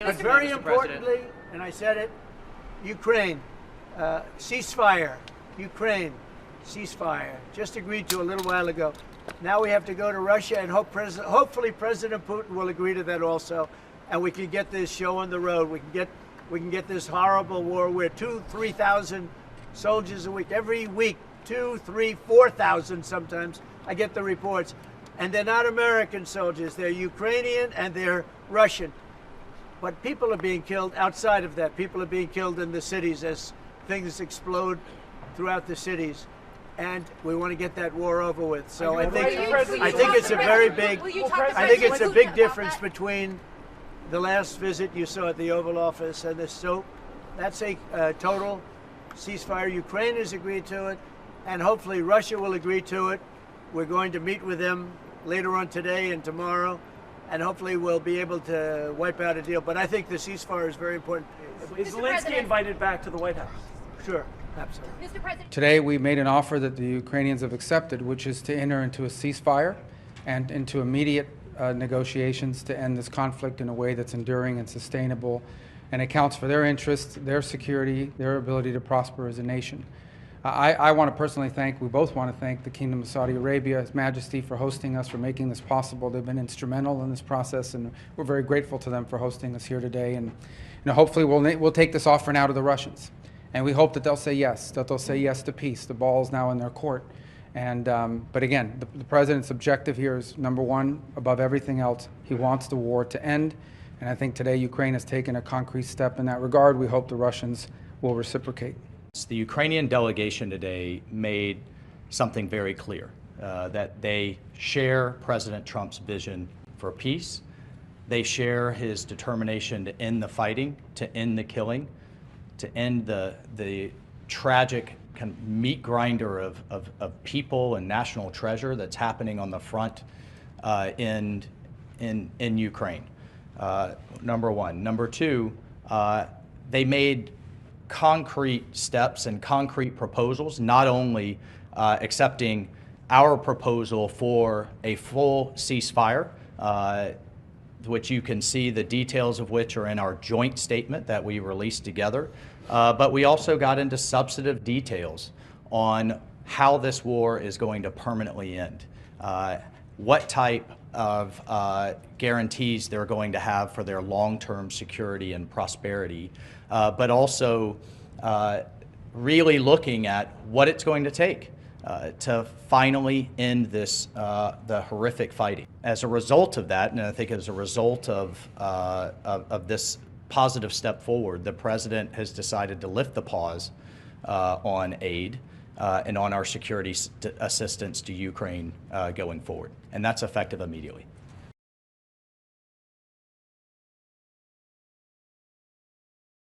But very importantly, and I said it, Ukraine, ceasefire. Ukraine, ceasefire. Just agreed to a little while ago. Now we have to go to Russia and hopefully President Putin will agree to that also, and we can get this show on the road. We can get this horrible war where 2,000-3,000 soldiers a week, every week, 2,000, 3,000, 4,000 sometimes. I get the reports. And they're not American soldiers. They're Ukrainian and they're Russian. But people are being killed outside of that. People are being killed in the cities as things explode throughout the cities. And we want to get that war over with. So I think it's a very big, I think it's a big difference between the last visit you saw at the Oval Office and this. So that's a total ceasefire. Ukraine has agreed to it, and hopefully Russia will agree to it. We're going to meet with them later on today and tomorrow, and hopefully we'll be able to wipe out a deal. But I think the ceasefire is very important. Is Zelensky invited back to the White House? Sure, absolutely. Mr. President. Today we made an offer that the Ukrainians have accepted, which is to enter into a ceasefire and into immediate negotiations to end this conflict in a way that's enduring and sustainable and accounts for their interests, their security, their ability to prosper as a nation. I want to personally thank, we both want to thank the Kingdom of Saudi Arabia, His Majesty, for hosting us, for making this possible. They've been instrumental in this process, and we're very grateful to them for hosting us here today. And hopefully we'll take this offer now to the Russians. And we hope that they'll say yes, to peace. The ball's now in their court. And but again, the President's objective here is, number one, above everything else, he wants the war to end. And I think today Ukraine has taken a concrete step in that regard. We hope the Russians will reciprocate. The Ukrainian delegation today made something very clear, that they share President Trump's vision for peace. They share his determination to end the fighting, to end the killing, to end the tragic kind of meat grinder of people and national treasure that's happening on the front in Ukraine. Number one. Number two, they made concrete steps and concrete proposals, not only accepting our proposal for a full ceasefire, which you can see the details of which are in our joint statement that we released together, but we also got into substantive details on how this war is going to permanently end, what type of guarantees they're going to have for their long-term security and prosperity, but also really looking at what it's going to take to finally end this the horrific fighting. As a result of that, and I think as a result of this positive step forward, the President has decided to lift the pause on aid and on our security assistance to Ukraine going forward, and that's effective immediately.